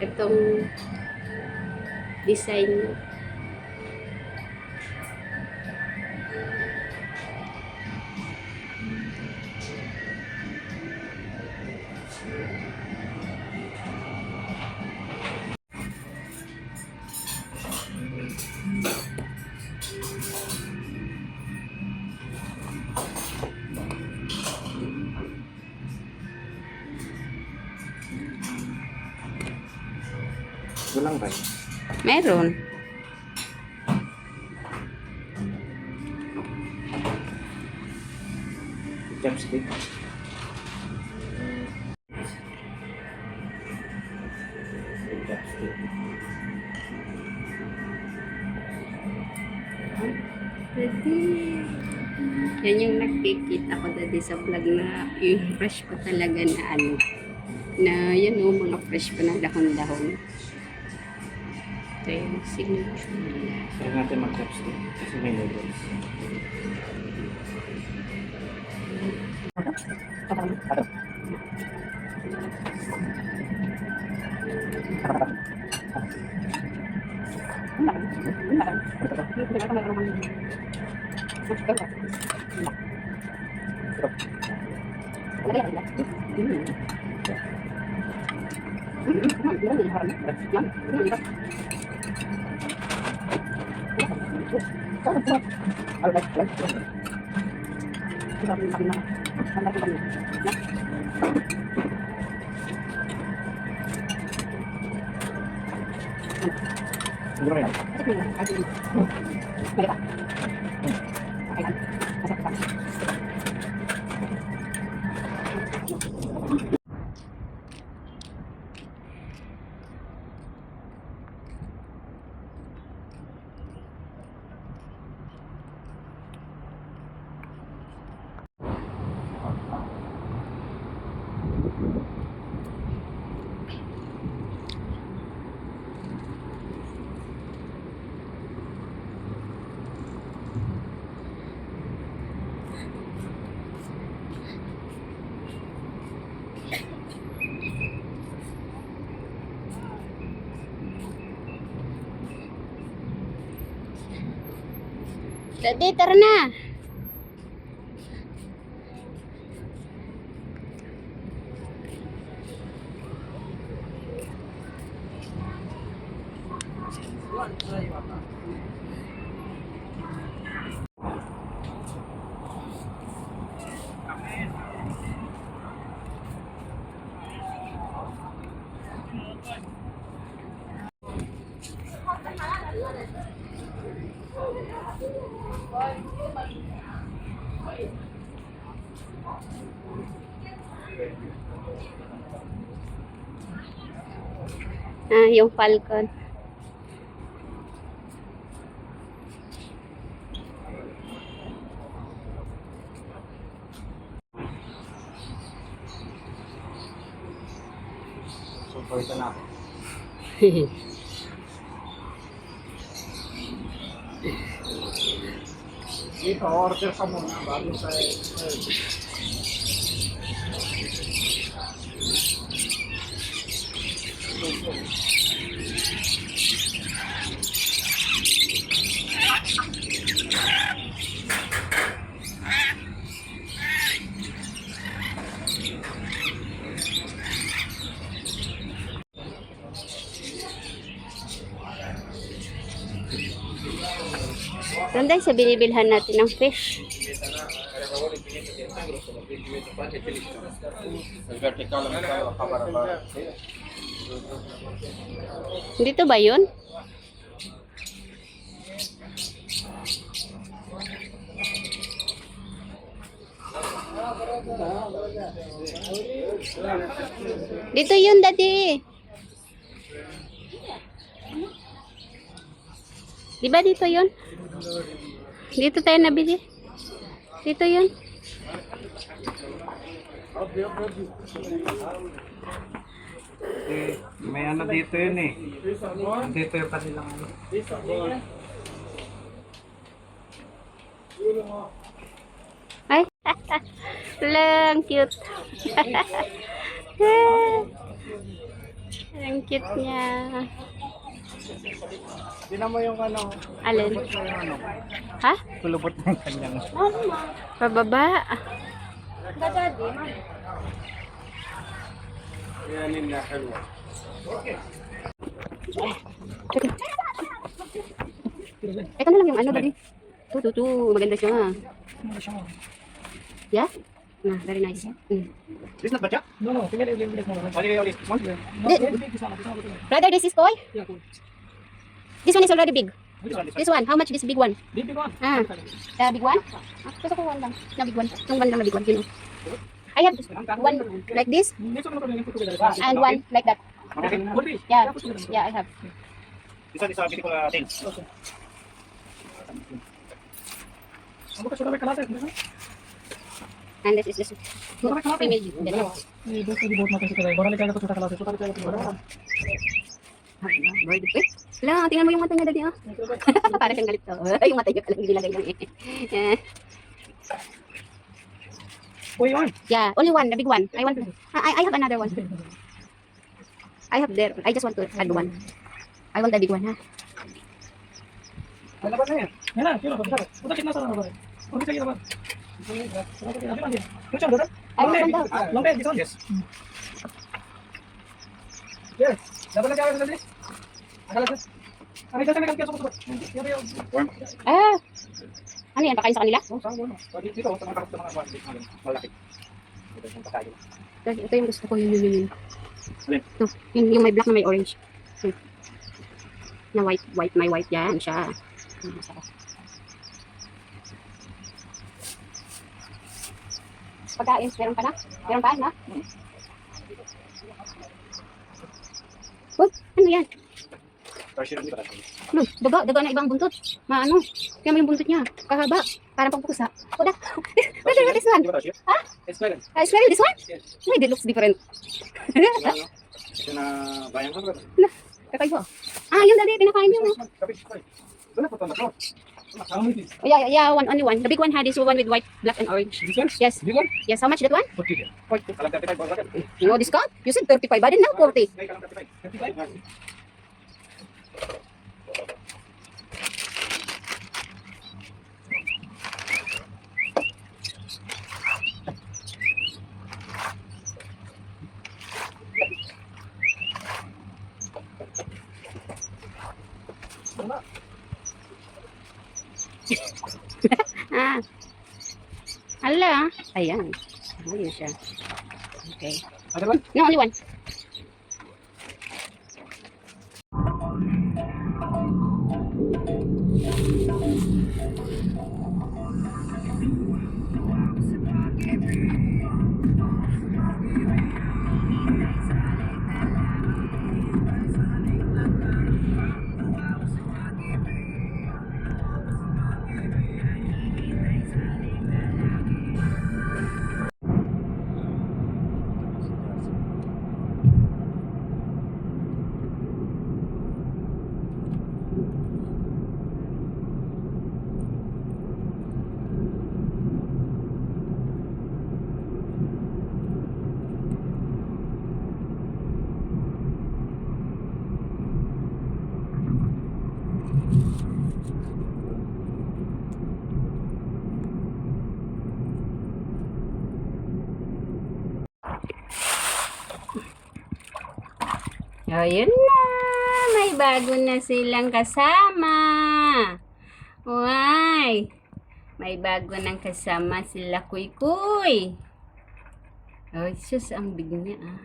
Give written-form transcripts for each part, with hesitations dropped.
itong design niya. Walang ba? Meron. Chopstick. Chopstick. Pwede. Yan yung nakikita ko dati sa vlog na yung fresh pa talaga na ano. Na yan o, mga fresh pa na dahon-dahon. Ito yung signature nila. Try natin mag-chopstick kasi may noodles. Daddy, tara na! Ah, yung Falcon. So, ito na ako. Dito, order ka muna bago sa... Doon tayo sa binibilhan natin ng fish. Dito ba yun? Dito yun, Daddy. Di ba dito yun? Dito tayo nabili. Dito yun. May ano dito yun eh. Dito yung kanilang ano. Ay, lang cute. Ang Ang cute niya. Tinan mo yung ano. Alin? Kulubot na yung ano. Ha? Kulubot na yung kanyang. Pababa. Yanin na kalwa. Ito na lang yung ano, buddy. Tutu, maganda siya. Yeah? Ah, very nice. This not bacha? No, tingnan yung mo. Only one? Brother, this is toy? Yeah, cool. This one is already big. This one, This one, how much this big one? Big one. Ah, the big one? Ah, gusto ko one lang. Na big one. Yung one lang na big one, you know. I have one like this and one like that. Yeah, yeah, I have. This one is a beautiful thing. And this is just female. Ganun. Bird. Eh, wala, tingnan mo yung mata niya, daddy, oh. Para siyang galit to. Yung mata niya palang nilagay lang eh. Yeah, only one, the big one. I want. I have another one. I have there. I just want to add one. I want the big one, ha? I want one daw. Yes. Ah, ano yan? Pakain sa kanila? Ito yung gusto ko, yun. Ito, yung may black na may orange. Na white, may white yan siya. Pagkain, meron pa na? Meron pa na? Uy, ano yan? Ano, daga na ibang buntot. Maano, kaya mo yung buntot niya. Kahaba, parang pangpusa. O da, brother, what is one? Ha? I smell this one? No, it looks different. Kakaiba. Ah, yung dali, pinakain niyo. No? Oh, yeah, only one. The big one had this one with white, black, and orange. Yes. Yes, how much that one? 40. No discount? You said 35, but now 40. Ah. Hala. Ayan. Ayan na siya. Okay. No, only one. Ayun na, may bago na silang kasama. Uy, may bago nang kasama sila Kuy-Kuy. Oh, sus, ang big niya ah.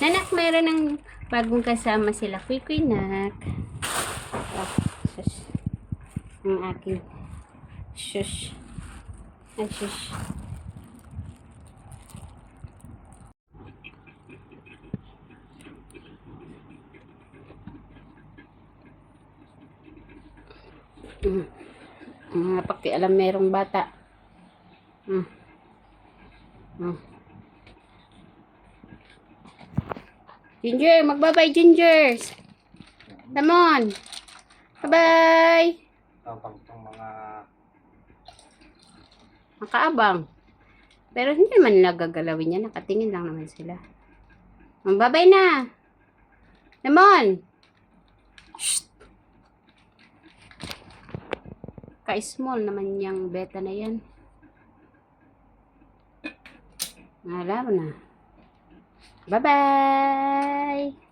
Nanak, mayroon ng bagong kasama sila Kuy-Kuy, nak. Oh, sus. Ang aking shush. Ay, shush. Pakialam merong bata. Ginger, magbabay Gingers. Come on. Bye-bye. Mga Makaabang. Pero hindi naman nagagalawin niya. Nakatingin lang naman sila. Magbabay na. Lemon! Shh! Ka-small naman yung beta na yan. Alam mo na. Bye-bye!